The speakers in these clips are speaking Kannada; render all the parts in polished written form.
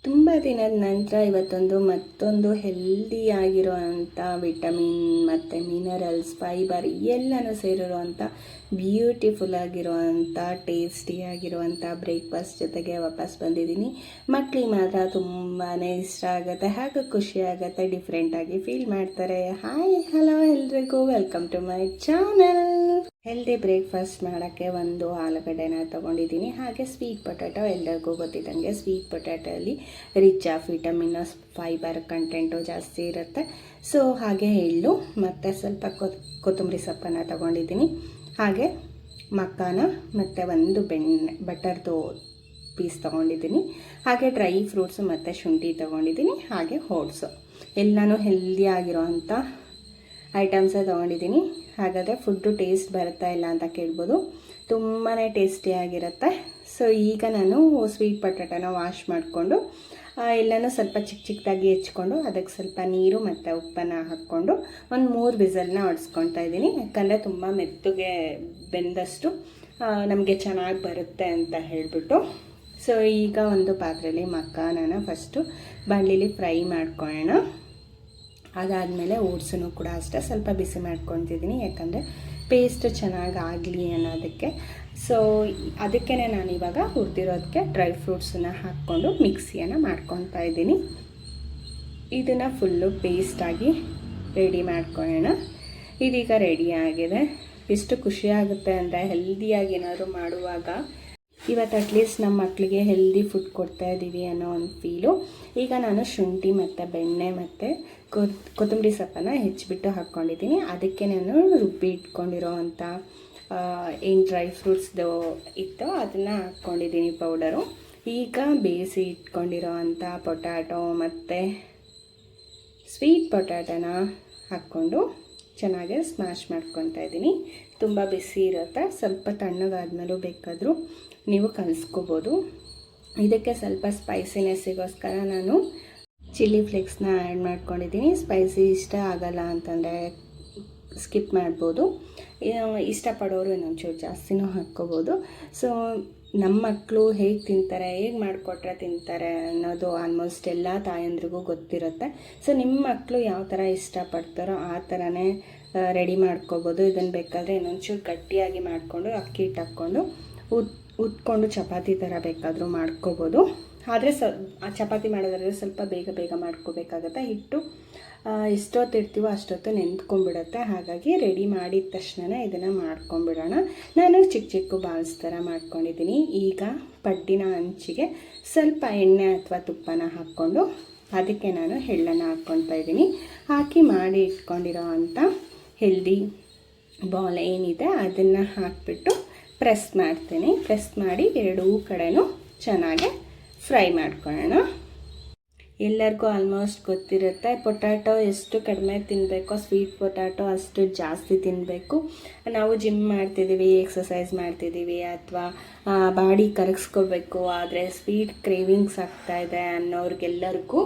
ತುಂಬ ದಿನದ ನಂತರ ಇವತ್ತೊಂದು ಮತ್ತೊಂದು ಹೆಲ್ದಿಯಾಗಿರುವಂಥ ವಿಟಮಿನ್ ಮತ್ತು ಮಿನರಲ್ಸ್ ಫೈಬರ್ ಎಲ್ಲನೂ ಸೇರಿರುವಂಥ ಬ್ಯೂಟಿಫುಲ್ ಆಗಿರುವಂಥ ಟೇಸ್ಟಿಯಾಗಿರುವಂಥ ಬ್ರೇಕ್ಫಾಸ್ಟ್ ಜೊತೆಗೆ ವಾಪಸ್ ಬಂದಿದ್ದೀನಿ. ಮಕ್ಕಳಿಗೆ ಮಾತ್ರ ತುಂಬಾ ಇಷ್ಟ ಆಗುತ್ತೆ, ಹಾಗೆ ಖುಷಿ ಆಗುತ್ತೆ, ಡಿಫ್ರೆಂಟಾಗಿ ಫೀಲ್ ಮಾಡ್ತಾರೆ. ಹಾಯ್ ಹಲೋ ಎಲ್ರಿಗೂ, welcome to my channel. Healthy breakfast ಮಾಡೋಕ್ಕೆ ಒಂದು ಆಲೂಗಡ್ಡೆನ ತೊಗೊಂಡಿದ್ದೀನಿ. ಹಾಗೆ ಸ್ವೀಟ್ ಪೊಟ್ಯಾಟೊ, ಎಲ್ಲರಿಗೂ ಗೊತ್ತಿದ್ದಂಗೆ ಸ್ವೀಟ್ ಪೊಟ್ಯಾಟೊಲ್ಲಿ rich of vitamin fibre content ಜಾಸ್ತಿ ಇರುತ್ತೆ. ಸೊ ಹಾಗೆ ಎಳ್ಳು ಮತ್ತು ಸ್ವಲ್ಪ ಕೊತ್ತಂಬರಿ ಸೊಪ್ಪನ್ನು ತೊಗೊಂಡಿದ್ದೀನಿ. ಹಾಗೆ ಮಕ್ಕಾನ ಮತ್ತು ಒಂದು ಬಟರ್ದು ಪೀಸ್ ತೊಗೊಂಡಿದ್ದೀನಿ. ಹಾಗೆ ಡ್ರೈ ಫ್ರೂಟ್ಸು ಮತ್ತು ಶುಂಠಿ ತೊಗೊಂಡಿದ್ದೀನಿ. ಹಾಗೆ ಓಟ್ಸು ಎಲ್ಲನೂ ಹೆಲ್ದಿ ಆಗಿರೋವಂಥ ಐಟಮ್ಸೇ ತೊಗೊಂಡಿದ್ದೀನಿ. ಹಾಗಾದರೆ ಫುಡ್ಡು ಟೇಸ್ಟ್ ಬರುತ್ತಾ ಇಲ್ಲ ಅಂತ ಕೇಳ್ಬೋದು, ತುಂಬಾ ಟೇಸ್ಟಿಯಾಗಿರುತ್ತೆ. ಸೊ ಈಗ ನಾನು ಸ್ವೀಟ್ ಪೊಟ್ಯಾಟೊನ ವಾಶ್ ಮಾಡಿಕೊಂಡು ಎಲ್ಲನೂ ಸ್ವಲ್ಪ ಚಿಕ್ಕದಾಗಿ ಹೆಚ್ಕೊಂಡು ಅದಕ್ಕೆ ಸ್ವಲ್ಪ ನೀರು ಮತ್ತು ಉಪ್ಪನ್ನು ಹಾಕ್ಕೊಂಡು ಒಂದು 3 ವಿಸಲ್ನ ಹೊಡ್ಸ್ಕೊತಾ ಇದ್ದೀನಿ. ಯಾಕಂದರೆ ತುಂಬ ಮೆತ್ತಗೆ ಬೆಂದಷ್ಟು ನಮಗೆ ಚೆನ್ನಾಗಿ ಬರುತ್ತೆ ಅಂತ ಹೇಳಿಬಿಟ್ಟು. ಸೊ ಈಗ ಒಂದು ಪಾತ್ರೆಯಲ್ಲಿ ಮಕ್ಕಾನನ ಫಸ್ಟು ಬಾಣಲಿಲಿ ಫ್ರೈ ಮಾಡ್ಕೊಳ್ಳೋಣ. ಅದಾದಮೇಲೆ ಓಟ್ಸನ್ನು ಕೂಡ ಅಷ್ಟೇ ಸ್ವಲ್ಪ ಬಿಸಿ ಮಾಡ್ಕೊತಿದ್ದೀನಿ, ಯಾಕಂದರೆ ಪೇಸ್ಟ್ ಚೆನ್ನಾಗಿ ಆಗಲಿ ಅನ್ನೋದಕ್ಕೆ. ಸೊ ಅದಕ್ಕೇ ನಾನಿವಾಗ ಹುರಿದಿರೋದಕ್ಕೆ ಡ್ರೈ ಫ್ರೂಟ್ಸನ್ನು ಹಾಕ್ಕೊಂಡು ಮಿಕ್ಸಿಯನ್ನು ಮಾಡ್ಕೊತಾ ಇದ್ದೀನಿ. ಇದನ್ನು ಫುಲ್ಲು ಪೇಸ್ಟಾಗಿ ರೆಡಿ ಮಾಡ್ಕೊಳ್ಳೋಣ. ಇದೀಗ ರೆಡಿ ಆಗಿದೆ. ಎಷ್ಟು ಖುಷಿಯಾಗುತ್ತೆ ಅಂದರೆ ಹೆಲ್ದಿಯಾಗಿ ಏನಾದರೂ ಮಾಡುವಾಗ ಇವತ್ತು ಅಟ್ಲೀಸ್ಟ್ ನಮ್ಮ ಮಕ್ಕಳಿಗೆ ಹೆಲ್ದಿ ಫುಡ್ ಕೊಡ್ತಾ ಇದ್ದೀವಿ ಅನ್ನೋ ಒಂದು ಫೀಲು. ಈಗ ನಾನು ಶುಂಠಿ ಮತ್ತು ಬೆಣ್ಣೆ ಮತ್ತು ಕೊತ್ತಂಬರಿ ಸೊಪ್ಪನ್ನು ಹೆಚ್ಚಿಬಿಟ್ಟು ಹಾಕ್ಕೊಂಡಿದ್ದೀನಿ. ಅದಕ್ಕೆ ನಾನು ರುಬ್ಬಿ ಇಟ್ಕೊಂಡಿರೋ ಅಂಥ ಏನು ಡ್ರೈ ಫ್ರೂಟ್ಸ್ದು ಇತ್ತು ಅದನ್ನು ಹಾಕ್ಕೊಂಡಿದ್ದೀನಿ ಪೌಡರು. ಈಗ ಬೇಯಿಸಿ ಇಟ್ಕೊಂಡಿರೋ ಅಂಥ ಪೊಟ್ಯಾಟೊ ಮತ್ತು ಸ್ವೀಟ್ ಪೊಟ್ಯಾಟೊನ ಹಾಕ್ಕೊಂಡು ಚೆನ್ನಾಗಿ ಸ್ಮ್ಯಾಶ್ ಮಾಡ್ಕೊತಾ ಇದ್ದೀನಿ. ತುಂಬ ಬಿಸಿ ಇರುತ್ತೆ, ಸ್ವಲ್ಪ ತಣ್ಣಗಾದ್ಮೇಲೂ ಬೇಕಾದರೂ ನೀವು ಕಲಿಸ್ಕೋಬೋದು. ಇದಕ್ಕೆ ಸ್ವಲ್ಪ ಸ್ಪೈಸಿನೆಸ್ಸಿಗೋಸ್ಕರ ನಾನು ಚಿಲ್ಲಿ ಫ್ಲೇಕ್ಸ್ನ ಆ್ಯಡ್ ಮಾಡ್ಕೊಂಡಿದ್ದೀನಿ. ಸ್ಪೈಸಿ ಇಷ್ಟ ಆಗಲ್ಲ ಅಂತಂದರೆ ಸ್ಕಿಪ್ ಮಾಡ್ಬೋದು, ಇಷ್ಟಪಡೋರು ಇನ್ನೊಂಚೂರು ಜಾಸ್ತಿನೂ ಹಾಕ್ಕೋಬೋದು. ಸೊ ನಮ್ಮ ಮಕ್ಕಳು ಹೇಗೆ ತಿಂತಾರೆ, ಹೇಗೆ ಮಾಡಿಕೊಟ್ರೆ ತಿಂತಾರೆ ಅನ್ನೋದು ಆಲ್ಮೋಸ್ಟ್ ಎಲ್ಲ ತಾಯಂದ್ರಿಗೂ ಗೊತ್ತಿರುತ್ತೆ. ಸೊ ನಿಮ್ಮ ಮಕ್ಕಳು ಯಾವ ಥರ ಇಷ್ಟಪಡ್ತಾರೋ ಆ ಥರನೇ ರೆಡಿ ಮಾಡ್ಕೋಬೋದು. ಇದನ್ನು ಬೇಕಾದರೆ ಇನ್ನೊಂಚೂರು ಗಟ್ಟಿಯಾಗಿ ಮಾಡಿಕೊಂಡು ಅಕ್ಕಿ ಹಿಟ್ಟು ಹಾಕ್ಕೊಂಡು ಉತ್ಕೊಂಡು ಚಪಾತಿ ಥರ ಬೇಕಾದರೂ ಮಾಡ್ಕೋಬೋದು. ಆದರೆ ಚಪಾತಿ ಮಾಡೋದ್ರಲ್ಲಿ ಸ್ವಲ್ಪ ಬೇಗ ಮಾಡ್ಕೋಬೇಕಾಗತ್ತೆ. ಹಿಟ್ಟು ಎಷ್ಟೊತ್ತು ಇಡ್ತೀವೋ ಅಷ್ಟೊತ್ತು ನೆಂದ್ಕೊಂಡ್ಬಿಡುತ್ತೆ. ಹಾಗಾಗಿ ರೆಡಿ ಮಾಡಿದ ತಕ್ಷಣ ಇದನ್ನು ಮಾಡ್ಕೊಂಬಿಡೋಣ. ನಾನು ಚಿಕ್ಕ ಬಾಲ್ಸ್ ಥರ ಮಾಡ್ಕೊಂಡಿದ್ದೀನಿ. ಈಗ ಪಡ್ಡಿನ ಅಂಚಿಗೆ ಸ್ವಲ್ಪ ಎಣ್ಣೆ ಅಥವಾ ತುಪ್ಪನ ಹಾಕ್ಕೊಂಡು ಅದಕ್ಕೆ ನಾನು ಎಳ್ಳನ್ನು ಹಾಕ್ಕೊತಾ ಇದ್ದೀನಿ. ಹಾಕಿ ಮಾಡಿ ಇಟ್ಕೊಂಡಿರೋ ಅಂಥ ಹೆಲ್ದಿ ಬಾಲ್ ಏನಿದೆ ಅದನ್ನು ಹಾಕಿಬಿಟ್ಟು ಪ್ರೆಸ್ ಮಾಡ್ತೀನಿ. ಪ್ರೆಸ್ ಮಾಡಿ ಎರಡೂ ಕಡೆನೂ ಚೆನ್ನಾಗಿ ಫ್ರೈ ಮಾಡ್ಕೊಳ್ಳೋಣ. ಎಲ್ಲರಿಗೂ ಆಲ್ಮೋಸ್ಟ್ ಗೊತ್ತಿರುತ್ತೆ, ಪೊಟ್ಯಾಟೊ ಎಷ್ಟು ಕಡಿಮೆ ತಿನ್ನಬೇಕೋ ಸ್ವೀಟ್ ಪೊಟ್ಯಾಟೊ ಅಷ್ಟು ಜಾಸ್ತಿ ತಿನ್ನಬೇಕು. ನಾವು ಜಿಮ್ ಮಾಡ್ತಿದ್ದೀವಿ, ಎಕ್ಸಸೈಸ್ ಮಾಡ್ತಿದ್ದೀವಿ ಅಥವಾ ಬಾಡಿ ಕರಗಿಸ್ಕೋಬೇಕು, ಆದರೆ ಸ್ವೀಟ್ ಕ್ರೇವಿಂಗ್ಸ್ ಆಗ್ತಾಯಿದೆ ಅನ್ನೋರಿಗೆಲ್ಲರಿಗೂ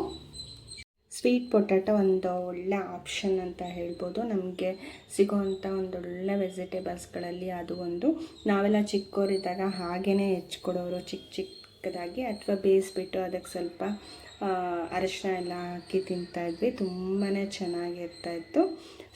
ಸ್ವೀಟ್ ಪೊಟ್ಯಾಟೊ ಒಂದು ಒಳ್ಳೆ ಆಪ್ಷನ್ ಅಂತ ಹೇಳ್ಬೋದು. ನಮಗೆ ಸಿಗೋವಂಥ ಒಂದೊಳ್ಳೆ ವೆಜಿಟೇಬಲ್ಸ್ಗಳಲ್ಲಿ ಅದು ಒಂದು. ನಾವೆಲ್ಲ ಚಿಕ್ಕವರಿದ್ದಾಗ ಹಾಗೇ ಹೆಚ್ಕೊಡೋರು ಚಿಕ್ಕದಾಗಿ, ಅಥವಾ ಬೇಯಿಸ್ಬಿಟ್ಟು ಅದಕ್ಕೆ ಸ್ವಲ್ಪ ಅರಿಶಿನ ಎಲ್ಲ ಹಾಕಿ ತಿಂತಾಯಿದ್ವಿ. ತುಂಬಾ ಚೆನ್ನಾಗಿರ್ತಾಯಿತ್ತು.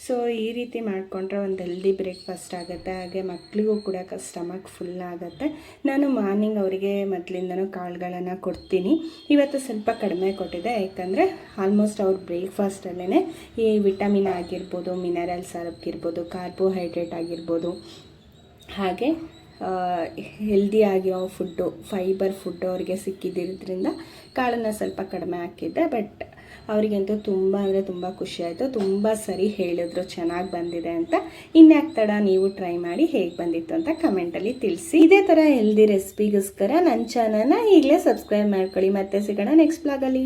ಸೊ ಈ ರೀತಿ ಮಾಡಿಕೊಂಡ್ರೆ ಒಂದು ಹೆಲ್ದಿ ಬ್ರೇಕ್ಫಾಸ್ಟ್ ಆಗುತ್ತೆ. ಹಾಗೆ ಮಕ್ಕಳಿಗೂ ಕೂಡ ಸ್ಟಮಕ್ ಫುಲ್ ಆಗುತ್ತೆ. ನಾನು ಮಾರ್ನಿಂಗ್ ಅವರಿಗೆ ಮೊದಲಿಂದನೂ ಕಾಳುಗಳನ್ನು ಕೊಡ್ತೀನಿ. ಇವತ್ತು ಸ್ವಲ್ಪ ಕಡಿಮೆ ಕೊಟ್ಟಿದ್ದೆ, ಯಾಕಂದರೆ ಆಲ್ಮೋಸ್ಟ್ ಅವ್ರ ಬ್ರೇಕ್ಫಾಸ್ಟಲ್ಲೇ ಈ ವಿಟಮಿನ್ ಆಗಿರ್ಬೋದು, ಮಿನರಲ್ಸ್ ಆಗಿರ್ಬೋದು, ಕಾರ್ಬೋಹೈಡ್ರೇಟ್ ಆಗಿರ್ಬೋದು, ಹಾಗೆ ಹೆಲ್ದಿ ಆಗಿರೋ ಫುಡ್ಡು, ಫೈಬರ್ ಫುಡ್ಡು ಅವರಿಗೆ ಸಿಕ್ಕಿದ್ದಿರೋದ್ರಿಂದ ಕಾಳನ್ನು ಸ್ವಲ್ಪ ಕಡಿಮೆ ಹಾಕಿದ್ದೆ. ಬಟ್ ಅವರಿಗಂತೂ ತುಂಬ ಅಂದರೆ ತುಂಬ ಖುಷಿಯಾಯಿತು. ತುಂಬ ಸರಿ ಹೇಳಿದ್ರು ಚೆನ್ನಾಗಿ ಬಂದಿದೆ ಅಂತ. ಇನ್ಯಾಕೆ ತಡ, ನೀವು ಟ್ರೈ ಮಾಡಿ ಹೇಗೆ ಬಂದಿತ್ತು ಅಂತ ಕಮೆಂಟಲ್ಲಿ ತಿಳಿಸಿ. ಇದೇ ಥರ ಹೆಲ್ದಿ ರೆಸಿಪಿಗೋಸ್ಕರ ನನ್ನ ಚಾನಲ್ನ ಈಗಲೇ ಸಬ್ಸ್ಕ್ರೈಬ್ ಮಾಡ್ಕೊಳ್ಳಿ. ಮತ್ತೆ ಸಿಗೋಣ ನೆಕ್ಸ್ಟ್ ಬ್ಲಾಗಲ್ಲಿ.